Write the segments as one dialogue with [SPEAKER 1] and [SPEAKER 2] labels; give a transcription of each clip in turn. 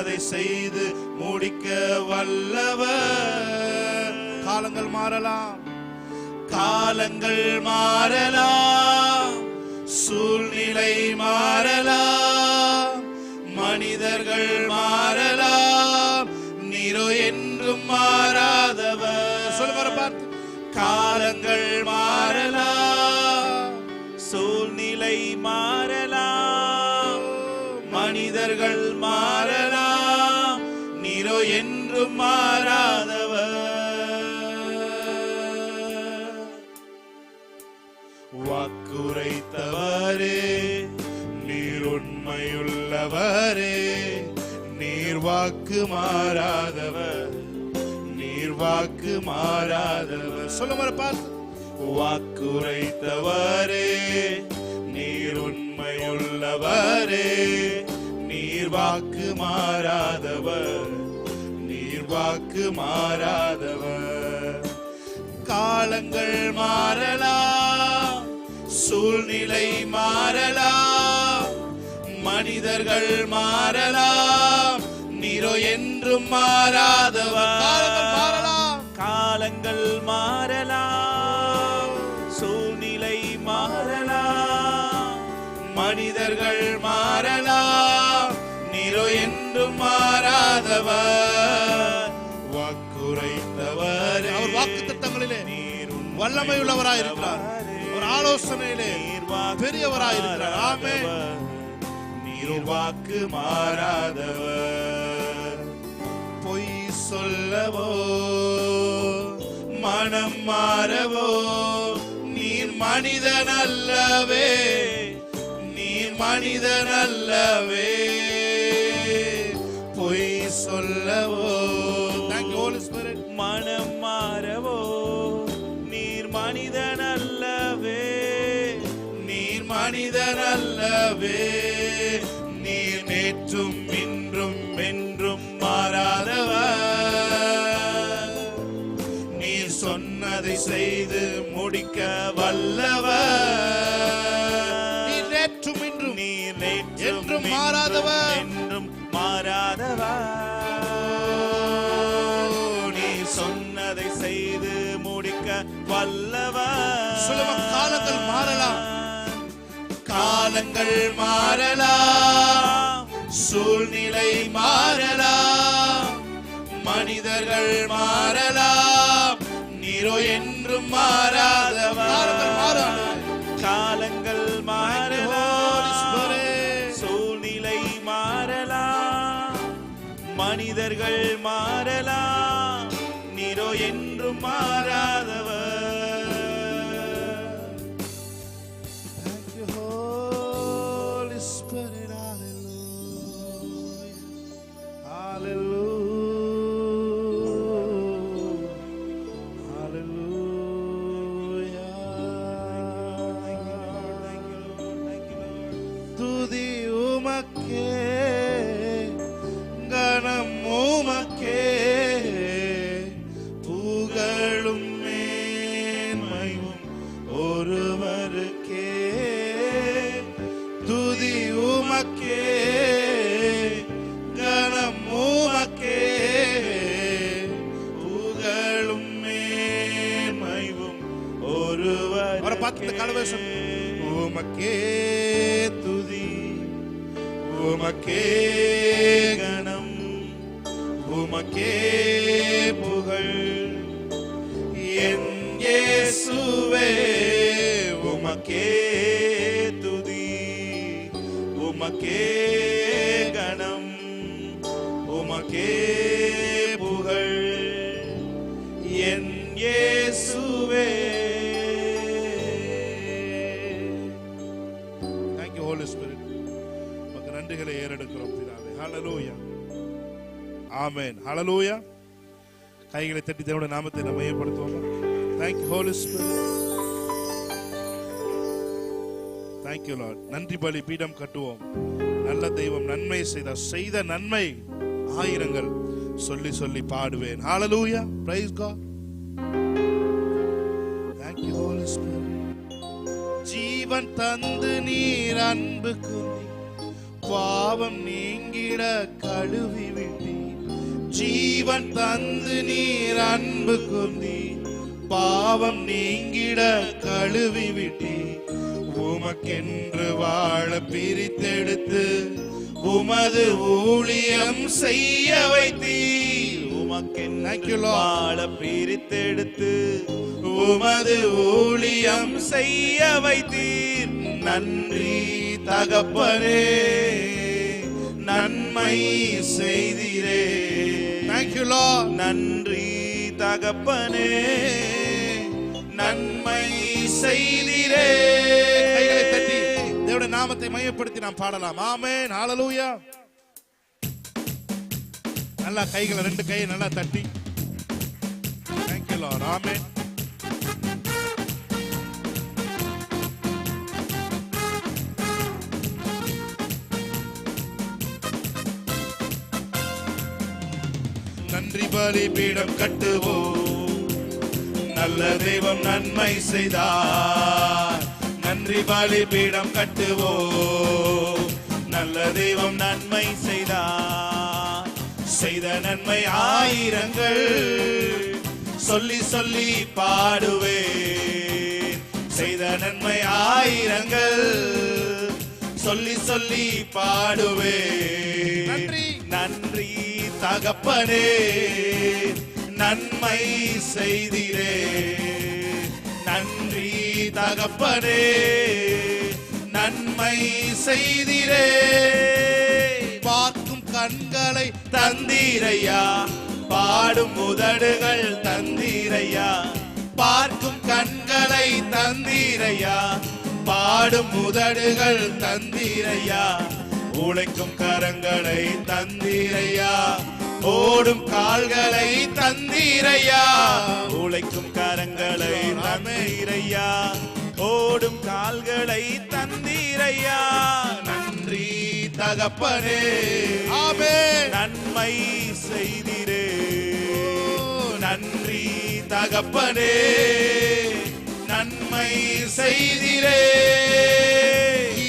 [SPEAKER 1] சொன்னதை செய்து முடிக்க வல்லவர். காலங்கள் மாறலாம், காலங்கள் மாறலாம், சூழ்நிலை மாறலாம், மனிதர்கள் மாறலாம், நீரோ என்றும் மாறாதவர். சொல்லுவார பார்த்து, காலங்கள் மாறலாம், சூழ்நிலை மாறலாம், மனிதர்கள் மாறலாம், நீரோ என்றும் மாறாதவர். வாக்குரைத்தவரே நீர் உண்மையுள்ளவரே, நீர் வாக்கு மாறாதவர், நீர் வாக்கு மாறாதவர். சொல்லுவார பார்த்து, வாக்குரைத்தவரே நீர் உண்மையுள்ளவரே, நீர் வாக்கு மாறாதவர், நீர் வாக்கு மாறாதவர். காலங்கள் மாறலாம், சூழ்நிலை மாறலாம், மனிதர்கள் மாறலாம், நீரோ என்றும் மாறாதவர். காலங்கள் மாறலாம், காலங்கள் மாறலாம், சூழ்நிலை மாறலாம், மனிதர்கள் மாறலாம், நீரோ என்றும் மாறாதவர். வாக்குரைத்தவர், அவர் வாக்கு திட்டங்களிலே வல்லமையுள்ளவராய் இருக்கிறார், ஒரு ஆலோசனையிலே பெரியவராய் இருக்கிறார். ஆமென். நீர் வாக்கு மாறாதவர். பொய் சொல்லவோ மனம் மாறவோ நீர் மனிதன் அல்லவே, நீர் மனிதன் அல்லவே. பொய் சொல்லவோ மனம் மாறவோ நீர் மனிதன் அல்லவே, நீர் மனிதன் அல்லவே. நீர் நேற்றும் இன்றும் என்றும் மாறாதவர், நீர் சொன்னதை செய்து முடிக்க வல்லவர். நீர் நேற்றும் இன்றும், நீர் நேற்றும் மாறாதவர், என்றும் மாறாதவர். நீர் சொன்னதை செய்து முடிக்க வல்லவர். சொல்லுவோம், காலங்கள் மாறலாம், காலங்கள் மாறலாம், சூழ்நிலை மாறலாம், மனிதர்கள் மாறலாம், நீரோ என்றும் மாறாதவர். காலங்கள் மாறலாம், சூழ்நிலை மாறலாம், மனிதர்கள் மாறலாம், நீரோ என்றும் மாறாதவர். துதி உமக்கே, கணம் உமக்கே, புகழும் மேன்மையும் ஒருவருக்கே. துதி உமக்கே, கணம் உமக்கே, புகழும் மேன்மையும் ஒருவர். அவரை பார்த்து கலவேசம். உமக்கே துதி, உமக்கே கணம், உமக்கே புகழ், என் இயேசுவே. உமக்கே துதி, உமக்கே கணம், உமக்கே புகழ், என் இயேசுவே. Holy Spirit, உமக்கு நன்றிகளை ஏறெடுக்கிறோம் பிதாவே. ஹல்லேலூயா, ஆமென், ஹல்லேலூயா. கைகளை தட்டி தேவனுடைய நாமத்தை நாம் மையப்படுத்துவோம். Thank you Holy Spirit, thank you Lord. நன்றி பலி பீடம் கட்டுவோம். நல்ல தெய்வம் நன்மை செய்த நன்மை ஆயிரங்கள் சொல்லி சொல்லி பாடுவேன். ஹல்லேலூயா, praise God. Thank you Holy Spirit. ஜீவன் தந்து நீர் அன்பு கூறி பாவம் நீங்கிட கழுவி விட்டீர். ஜீவன் தந்து நீர் அன்பு கொண்டீர். பாவம் நீங்கிட கழுவி விட்டீர். உமக்கென்று வாழ பிரித்தெடுத்து உமது ஊழியம் செய்ய வைத்தீர். உமக்கென்று வாழ பிரித்தெடுத்து உமது ஊழியம் செய்ய வைத்தீர். நன்றி தகப்பனே, நன்மை செய்தீரே. Thank you Lord. நன்றி தகப்பனே, நன்மை செய்தீரே. கைகளை தட்டி தேவனுடைய நாமத்தை மையப்படுத்தி நாம் பாடலாம். ஆமென், ஹalleluya. நல்லா கைகளை ரெண்டு கையை நல்லா தட்டி Thank you Lord. ஆமென். நன்றி பலிபீடம் கட்டுவோம், நல்ல தெய்வம் நன்மை செய்தார். நன்றி பலிபீடம் கட்டுவோம், நல்ல தெய்வம் நன்மை செய்தார். செய்த நன்மை ஆயிரங்கள் சொல்லி சொல்லி பாடுவேன். செய்த நன்மை ஆயிரங்கள் சொல்லி சொல்லி பாடுவேன். நன்றி நன்றி தகப்பனே, நன்மை செய்தீரே. நன்றி தகப்பனே, நன்மை செய்தீரே. பார்க்கும் கண்களை தந்தீரையா, பாடும் உதடுகள் தந்தீரையா. பார்க்கும் கண்களை தந்தீரையா, பாடும் உதடுகள் தந்தீரையா. உழைக்கும் கரங்களை தந்தீரையா, ஓடும் கால்களை தந்தீரையா. உழைக்கும் கரங்களை தந்தீரையா, ஓடும் கால்களை தந்தீரையா. நன்றி தகப்பனே, ஆமென். நன்மை செய்தீரே. நன்றி தகப்பனே, நன்மை செய்தீரே.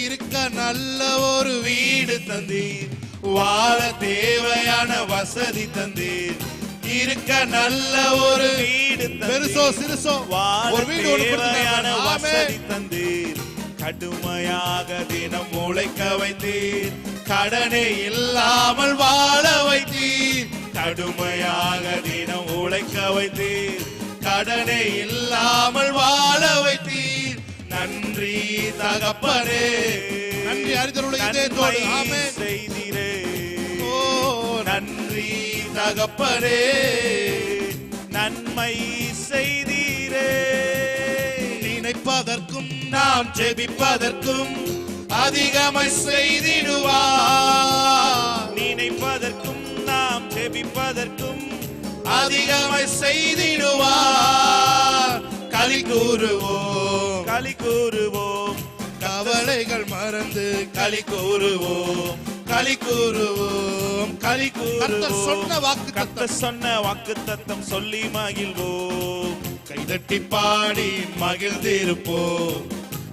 [SPEAKER 1] இருக்க நல்ல ஒரு வீடு தந்தீர், வாழ தேவையான வசதி தந்தீர். இருக்க நல்ல ஒரு வீடு, பெருசோ சிறுசோ ஒரு வீடு தேவையான வசதி தந்தீர். கடுமையாக தினம் உழைக்க வைத்தீர், கடனே இல்லாமல் வாழ வைத்தீர். கடுமையாக தினம் உழைக்க வைத்தீர், கடனே இல்லாமல் வாழ வைத்தீர். நன்றி தகப்பனே, நன்றி அறிதலுடைய இதயத்தோடு ஆமென் செய்தீரே. ஓ நன்றி தகப்பனே, நன்மை செய்தீரே. நினைப்பதற்கும் நாம் ஜெபிப்பதற்கும் அதிகமாய் செய்திடுவார். நினைப்பதற்கும் நாம் ஜெபிப்பதற்கும் அதிகமாய் செய்திடுவார். களி கூறுவோம், களி கூறுவோம், கவலைகள் மறந்து களி கூறுவோம், களி கூறுவோம், களி கூறுவோம். சொன்ன வாக்கு, கர்த்தர் சொன்ன வாக்குத்தத்தம் சொல்லி மகிழ்வோம். கைதட்டி பாடி மகிழ்ந்திருப்போம்,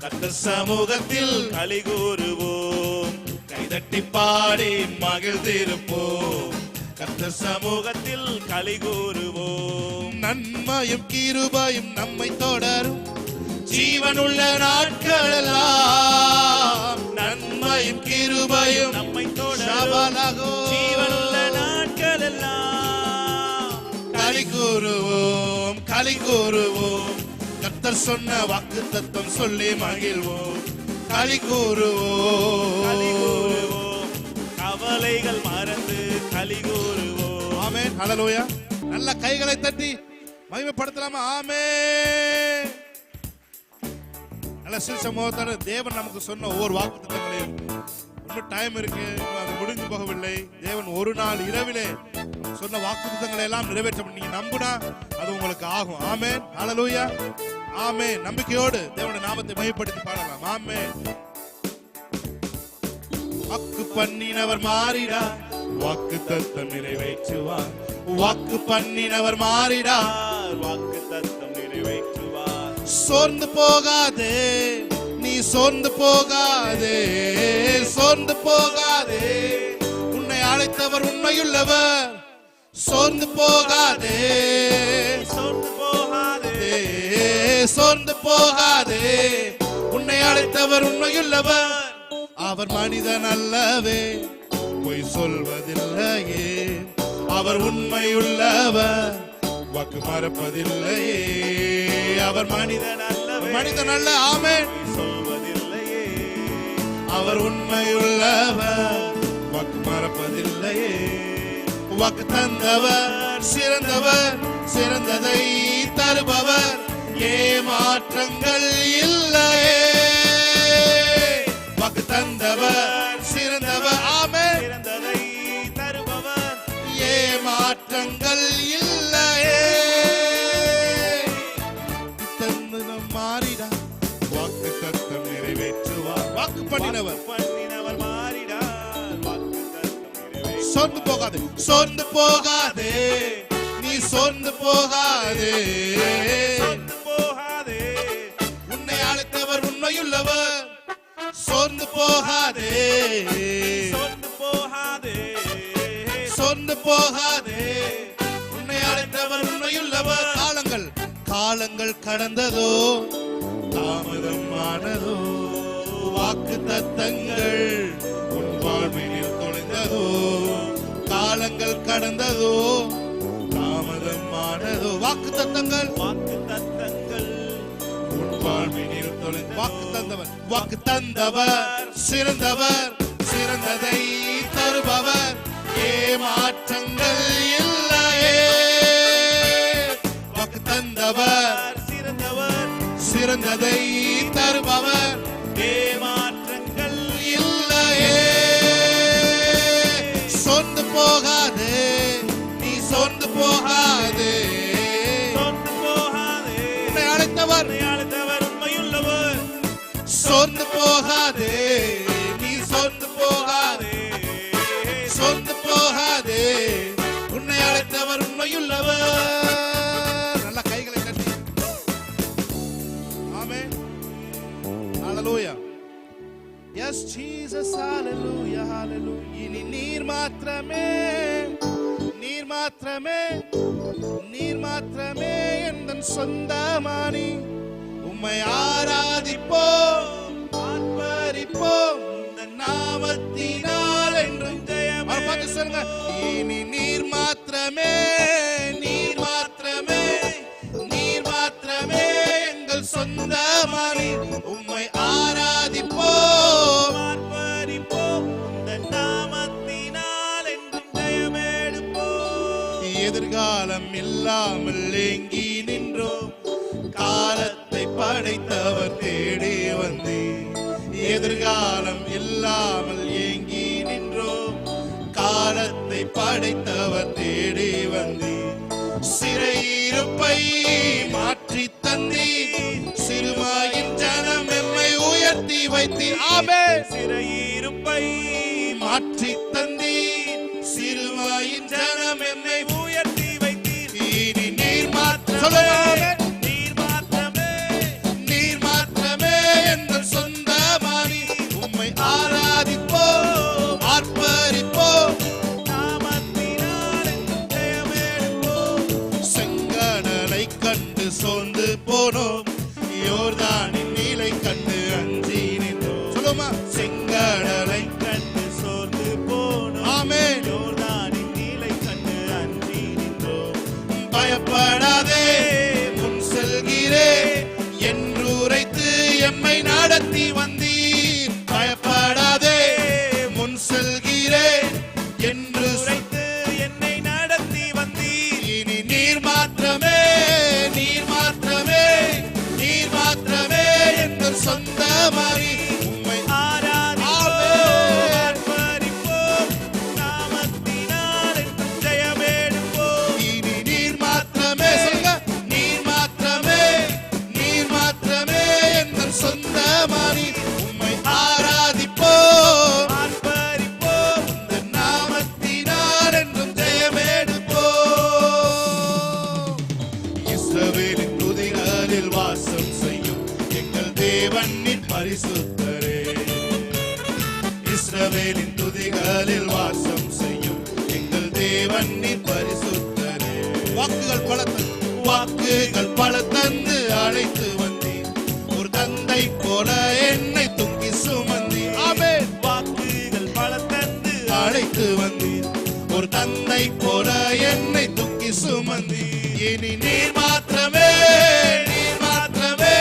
[SPEAKER 1] கர்த்தர் சமூகத்தில் களி கூறுவோம். கைதட்டி பாடி மகிழ்ந்திருப்போம், கர்த்தர் சமூகத்தில் களி கூறுவோம். நன்மையும் கிருபையும் நம்மை தொடரும் ஜீவனுள்ள நாட்களெல்லாம். நன்மையும் கிருபையும் நம்மை தொடரும் ஜீவனுள்ள நாட்களெல்லாம். களி கூறுவோம், களி கூறுவோம், கர்த்தர் சொன்ன வாக்குத்தத்தம் சொல்லி மகிழ்வோம். களி கூறுவோம், களி கூறுவோம், கவலைகள் மறந்து களி கூறுவோம். ஆமென், ஹல்லேலூயா. நல்ல கைகளை தட்டி மகிமைப்படுத்தலாமா? ஆமென். நல்ல சமூகத்தான தேவன் நமக்கு சொன்ன ஒவ்வொரு வாக்குத்தத்தங்களையும், இன்னும் டைம் இருக்கு, அது முடிந்து போகவில்லை. தேவன் ஒரு நாள் இரவிலே சொன்ன வாக்குத்தத்தங்களை எல்லாம் நிறைவேற்ற நீங்க நம்புனா அது உங்களுக்கு ஆகும். ஆமென், ஹல்லேலூயா. ஆமென். நம்பிக்கையோடு தேவனுடைய நாமத்தை மகிமைப்படுத்தி பாடலாம். ஆமென். வாக்கு பண்ணினவர் மாறிடார், வாக்குத்தத்தம் நிறைவேற்றுவார். வாக்கு பண்ணினவர் மாறிடார், வாக்குத்தத்தம் நிறைவேற்றுவார். சோர்ந்து போகாதே, நீ சோர்ந்து போகாதே, சோர்ந்து போகாதே. உன்னை அழைத்தவர் உண்மையுள்ளவர், சோர்ந்து போகாதே,
[SPEAKER 2] சோர்ந்து போகாதே,
[SPEAKER 1] சோர்ந்து போகாதே. உன்னை அழைத்தவர் உண்மையுள்ளவர், அவர் மனிதன் அல்லவே, பொய் சொல்வதில்லையே. அவர் உண்மையுள்ளவர், வாக்கு மறப்பதில்லையே. அவர் மனிதன் அல்லவே, மனிதன் அல்ல. ஆமென்.
[SPEAKER 2] சொல்வதில்லையே.
[SPEAKER 1] அவர் உண்மையுள்ளவர், வாக்கு மறப்பதில்லையே. வாக்கு தந்தவர் சிறந்தவர், சிறந்ததை தருபவர், ஏமாற்றங்கள் இல்லையே. வாக்கு தந்தவர் சிறந்தவர், ஆமென்,
[SPEAKER 2] சிறந்ததை தருபவர்,
[SPEAKER 1] ஏமாற்றங்கள் இல்லையே. தந்தனம் மாறிடா, வாக்கு தத்தம் நிறைவேற்றுவார். வாக்கு பண்ணினவர்
[SPEAKER 2] மாறிடார், வாக்கு தத்தம் நிறைவேற்றுவார்.
[SPEAKER 1] சோர்ந்து போகாதே, சோர்ந்து போகாதே, நீ சோர்ந்து போகாதே,
[SPEAKER 2] சோர்ந்து போகாதே.
[SPEAKER 1] உன்னை அழைத்தவர் உண்மையுள்ளவர், சோர்ந்து போகாதே,
[SPEAKER 2] சோர்ந்து போகாதே,
[SPEAKER 1] சோர்ந்து போகாதே. உன்னை அழைத்தவர் உண்மையுள்ளவர். காலங்கள் காலங்கள் கடந்ததோ, தாமதம் ஆனதோ, வாக்கு தத்தங்கள் உன் வாழ்வினில் தொலைந்ததோ. காலங்கள் கடந்ததோ, தாமதம் ஆனதோ, வாக்கு தத்தங்கள்,
[SPEAKER 2] வாக்கு தத்தங்கள்
[SPEAKER 1] உன் வாழ்வினில் தொலைந்த. வாக்கு தந்தவர், வாக்கு தந்தவர் சிறந்தவர், சிறந்ததை தருபவர், ஏமாற்றங்கள் இல்லையே. வாக்கு தந்தவர்
[SPEAKER 2] சிறந்தவர்,
[SPEAKER 1] சிறந்ததை தருபவர்,
[SPEAKER 2] ஏமாற்றங்கள்
[SPEAKER 1] இல்லையே. சோர்ந்து போகாதே, நீ சோர்ந்து போகாதே,
[SPEAKER 2] சோர்ந்து போகாதே.
[SPEAKER 1] உன்னை அழைத்தவர்
[SPEAKER 2] உண்மையுள்ளவர்,
[SPEAKER 1] சோர்ந்து போகாதே, நீ சோர்ந்து போகாதே, சோர்ந்து போகாதே. உன்னை அழைத்தவர் உண்மையுள்ளவர். நல்ல கைகளை தட்டி. ஆமென். ஹalleluya. Yes Jesus, hallelujah, hallelujah. இனி நீர் மாத்திரமே, நீர் மாத்திரமே, நீர் மாத்திரமே எந்தன் சொந்தமானி. உம்மை ஆராதிப்போம், ஆர்ப்பரிப்போம், இந்த நாமத்தினால் என்றும் ஜெயம். பார்த்து சொல்லுங்க. இனி நீர் மாத்திரமே, நீர் மாத்திரமே, நீர் மாத்திரமே எங்கள் சொந்தமானி. உம்மை ஆராதிப்போம்,
[SPEAKER 2] ஆர்ப்பரிப்போம், இந்த நாமத்தினால் என்றும் ஜெயமெடுப்போம்.
[SPEAKER 1] எதிர்காலம் இல்லாமல் ஏங்கி நின்றோம், காலத்தை படைத்தவர் தேடி வந்தீர். எதிர்காலம் இல்லாமல் ஏங்கி நின்றோம், காலத்தை படைத்தவர் தேடி வந்தீர். சிறையிருப்பை மாற்றி தந்தீர், சிறுமாயின் ஜனம் எம்மை உயர்த்தி வைத்தீர். ஆமென்.
[SPEAKER 2] சிறையிருப்பை
[SPEAKER 1] மாற்றி தந்தீர், சிறுமாயின் ஜனம் எம்மை
[SPEAKER 2] உயர்த்தி வைத்தீர்.
[SPEAKER 1] இனி நீர் மாத்திரமே,
[SPEAKER 2] நீர் மாத்திரமே,
[SPEAKER 1] நீர் மாத்திரமே எங்கள் சொந்தமானி. உம்மை ஆராதிப்போம், ஆர்ப்பரிப்போம்,
[SPEAKER 2] நாமத்தினால் என்றும் ஜெயமெடுப்போம்.
[SPEAKER 1] செங்கடலை கண்டு சோர்ந்து போனோம், யோர்தானின் நீலை கண்டு அஞ்சி நின்றோம். சொல்லுமா. செங்கடலை
[SPEAKER 2] கண்டு சோர்ந்து போனோம்,
[SPEAKER 1] ஆமென்.
[SPEAKER 2] யோர்தானின் நீலை கண்டு அஞ்சி நின்றோம்.
[SPEAKER 1] பயப்படாதே, முன் செல்கிறேன் என்று உரைத்து எம்மை நடத்தி வந்தீர். பயப்படாதே, முன் செல்கிறேன் என்று
[SPEAKER 2] உரைத்து என்னை நடத்தி வந்தீர்.
[SPEAKER 1] இனி நீர் மாத்திரமே, நீர் மாத்திரமே தேவன் நீ பரிசுத்தரே. வாக்குகள் பல தந்து அழைத்து வந்தீர். ஒரு தந்தை போல என்னை தூக்கி சுமந்தீர். ஆமென்.
[SPEAKER 2] வாக்குகள் பல தந்து
[SPEAKER 1] அழைத்து வந்தீர். ஒரு தந்தை போல என்னை தூக்கி சுமந்தீர். இனி நீர் மாத்திரமே, நீர் மாத்திரமே,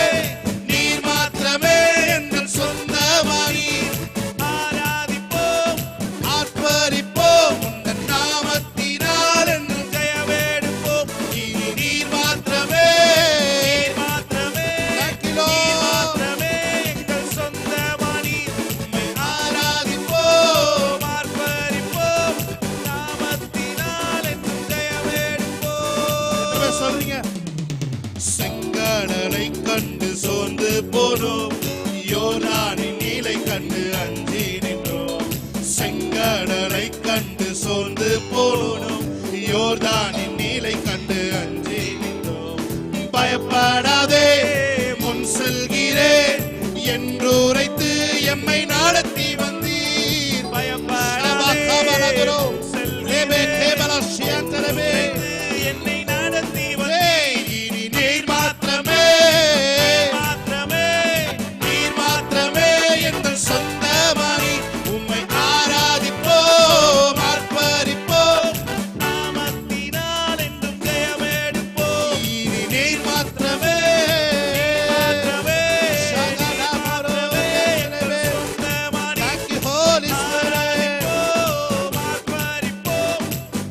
[SPEAKER 1] நீர் மாத்திரமே எங்கள் சொந்தமானீர்.
[SPEAKER 2] ஆராதிப்போம்,
[SPEAKER 1] ஆர்ப்பரிப்போம் உந்தன் நாமத்தினால் என்று
[SPEAKER 2] ஜெயமெடுப்போம்.
[SPEAKER 1] இனி நீர் மாத்திரமே,
[SPEAKER 2] நீர் மாத்திரமே,
[SPEAKER 1] தக்கிலோ
[SPEAKER 2] நீர் மாத்திரமே எங்கள் சொந்தமானீர். உம்மை
[SPEAKER 1] ஆராதிப்போம்.
[SPEAKER 2] ஆர்ப்பரிப்போம், நாமத்தினால் என்றும் ஜெயமெடுப்போம்.
[SPEAKER 1] சொல்றீங்க. செங்கடலை கண்டு சோர்ந்து போனோம், யோர்தானின் நீலை கண்டு அஞ்சி நின்றோம். செங்கடலை கண்டு சோர்ந்து போனோம், யோர்தானின் நீலை கண்டு அஞ்சி நின்றோம். பயப்படாதே முன் செல்கிறேன் என்று உரைத்து எம்மை நடத்தி வந்தீர்.
[SPEAKER 2] பயப்படாதே
[SPEAKER 1] செல்கிறேன்
[SPEAKER 2] என்னை நடத்தி
[SPEAKER 1] இனி நீர் மாத்திரமே,
[SPEAKER 2] மாத்திரமே
[SPEAKER 1] நீர் மாத்திரமே எங்கள் சொந்தமானி. உம்மை ஆராதிப்போம், ஆர்ப்பரிப்போம்.
[SPEAKER 2] நாமத்தினால் என்றும் ஜெயமெடுப்போம்.
[SPEAKER 1] இனி நீர் மாத்திரமே,
[SPEAKER 2] மாத்திரமே
[SPEAKER 1] சகலமானோரே.
[SPEAKER 2] சொந்தமானி.
[SPEAKER 1] Thank you, Holy Spirit.
[SPEAKER 2] ஆராதிப்போம், ஆர்ப்பரிப்போம்.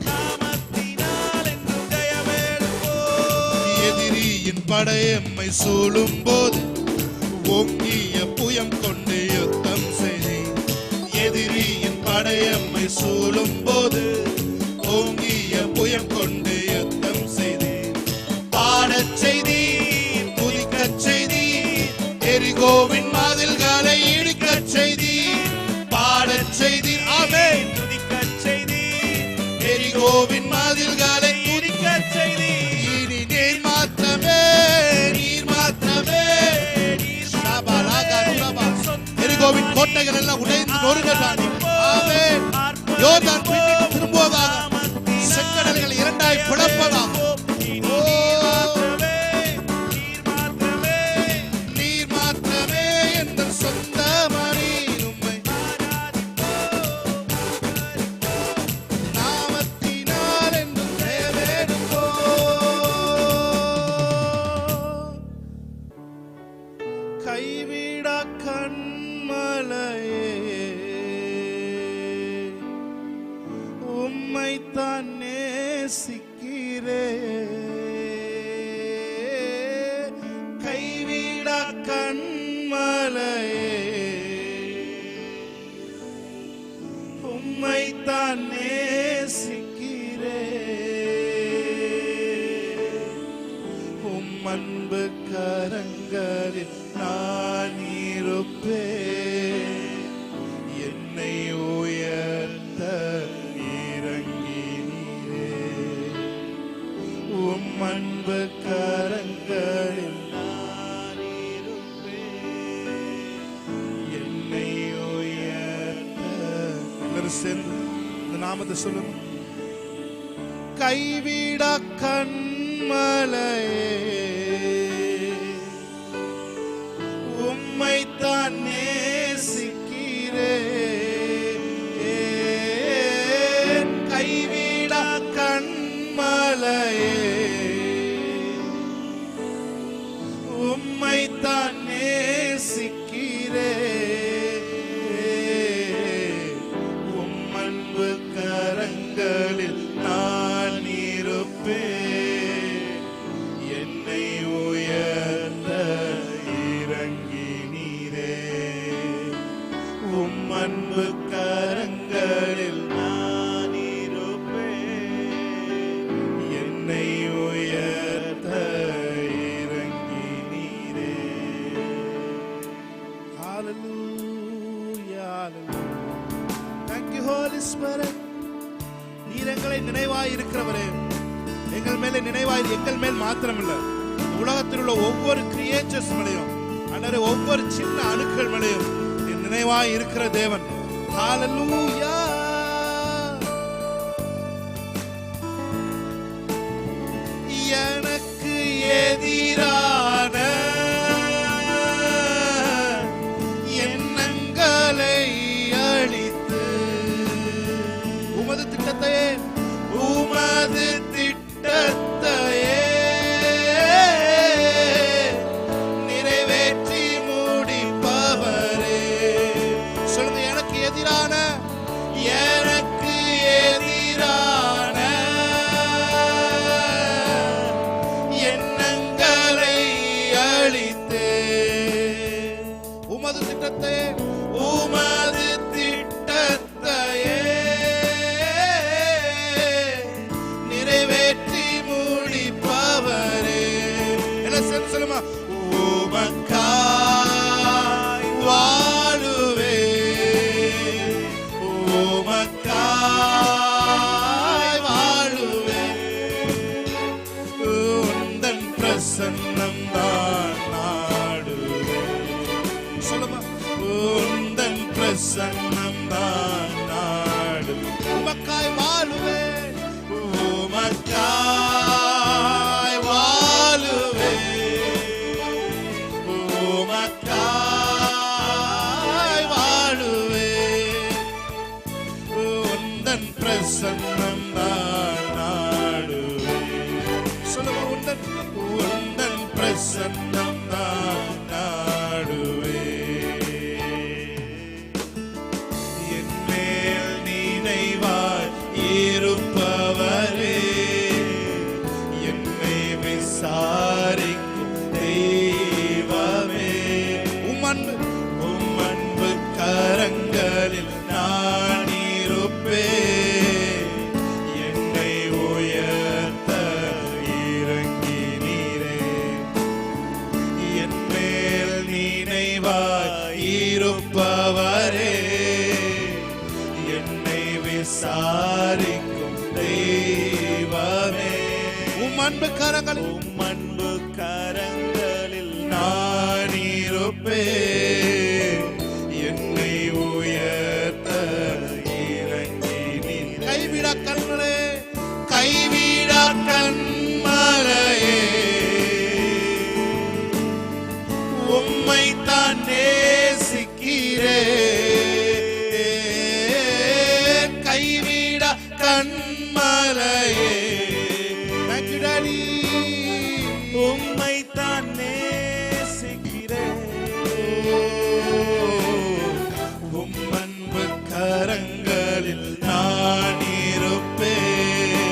[SPEAKER 2] நாமத்தினால் என்றும் ஜெயமெடுப்போம்.
[SPEAKER 1] எதிரியின் படையம்மை சூழும் போது ஓங்கிய புயம் கொண்டு யுத்தம் செய்தேன். எதிரியின் படையம்மை சூழும் போது ஓங்கிய புயம் கொண்டு யுத்தம் செய்தேன். பாடச் செய்தீர், துதிக்கச் செய்தீர், எரிகோவின் மதில்களை இடிக்கச் செய்தீர். பாடச் செய்தீர், ஆமென்.
[SPEAKER 2] துதிக்கச் செய்தீர்,
[SPEAKER 1] எரிகோவின் மதில்களை
[SPEAKER 2] இடிக்கச் செய்தீர்.
[SPEAKER 1] இனி நீர் மாத்திரமே, நீர் மாத்திரமே. எரிகோவின் கோட்டைகள் எல்லாம் உடைந்து நொறுங்கட்டான். ஆமென். யோர்தான் பின்னுக்கு திரும்புவதாக, செங்கடல்கள் இரண்டாய் பிளப்பதாக. ஓ, நீர் மாத்திரமே எங்கள் சொந்தமானி. உம்மை நாமத்தினால் என்றும் ஜெயமெடுப்போம். கைவிடா கண்மலையே, உம்மைத்தான் நேசிக்கிறேன். கைவிடா கண்மலையே, உம்மைத்தான் நேசிக்கிறேன். உம் அன்பு கரங்களில் நான் இருப்பேன். என்னை உயர்த்த இறங்கினீரே. உம் அன்பு கரங்களில் நான் இருப்பேன். என்னை உயர்த்த. எல்லாரும் சேர்ந்து இந்த நாமத்தை சொல்லுங்க. கைவிடா கண்மலையே, உம்மைத்தான் நேசிக்கிறேன். கைவிடா கண்மலையே, உம்மைத்தான் நேசிக்கிறேன். உம் அன்பு கரங்களில் நான் இருப்பேன். என்னை உயர்த்த இறங்கினீரே. உம் அன்பு கரங்களில் நான் இருப்பேன். என்னை உயர்த்த இறங்கினீரே. Hallelujah, hallelujah. Thank you, Holy Spirit. நீர் எங்களை நினைவாய் இருக்கிறவரே, எங்கள் மேலே நினைவாய், எங்கள் மேல் மாத்திரமல்ல, உலகத்தில் உள்ள ஒவ்வொரு கிரியேச்சர்ஸ் மேலையும், அன்றே ஒவ்வொரு சின்ன அணுக்கள் மேலையும் நீர் நினைவாய் இருக்கிற தேவன். ஹalleluya. பிரசன்னம் தான் நாடுவேன். சொல்லுமா, உந்தன் பிரசன்னம் தான் நாடுவேன். உமக்காய் வாழுவேன், உமக்காய் வாழுவேன், உமக்காய் வாழுவேன். உந்தன் பிரசன்னம் தான் நாடுவேன். சொல்லுமா, உந்தன் பிரசன்னம் தான் நாடுவேன். என் மேல் நினைவாய் இருப்பவரே, என்னை விசாரிக்கும் தெய்வமே, உம்மன்பு கரங்களில் நான் இருப்பேன். என்னை உயர்த்த இறங்கினீரே. என் மேல் நினைவாய் இருப்பவரே, என்னை விசாரிக்கும் தெய்வமே, உம்மன்பு கரங்களில் நான் இருப்பேன். என்னை உயர்த்த இறங்கினீர். கைவிடா கண்மலே, கைவிடா கண்மலையே, உம்மை தான் நேசிக்கிறேன். கைவிடா கண்மலையே, thank you daddy,
[SPEAKER 2] உம்மை தான் நேசிக்கிறேன்.
[SPEAKER 1] உம்மன்பு கரங்களில் நான் இருப்பேன்.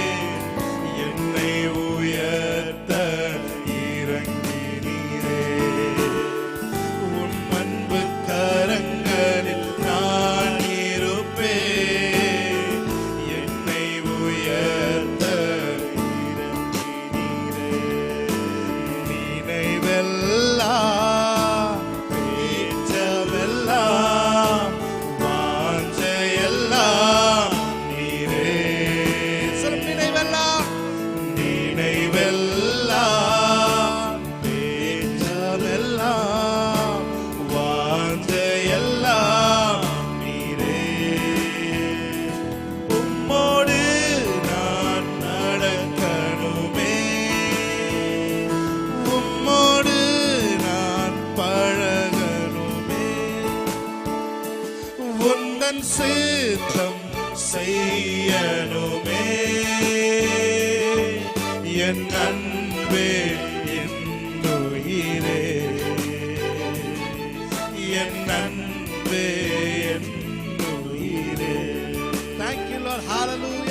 [SPEAKER 1] என்னை உயர்த்த இறங்கினீரே. உம்மன்பு கரங்களில் நான் இருப்பேன். என்னை உயர்த்த நினைவெல்லாம் பேச்சவெல்லாம் வாஞ்சையெல்லாம் நீரே. சொல்லும், நினைவெல்லாம் பேச்சவெல்லாம் வாஞ்சையெல்லாம் நீரே. உம்மோடு நான் நடக்கணுமே, உம்மோடு நான் பழகணுமே. உந்தன் சித்தம் செய்யணுமே. என் அன்பே, என் உயிரே, என் அன்பே, என் உயிரே. Thank you Lord, hallelujah.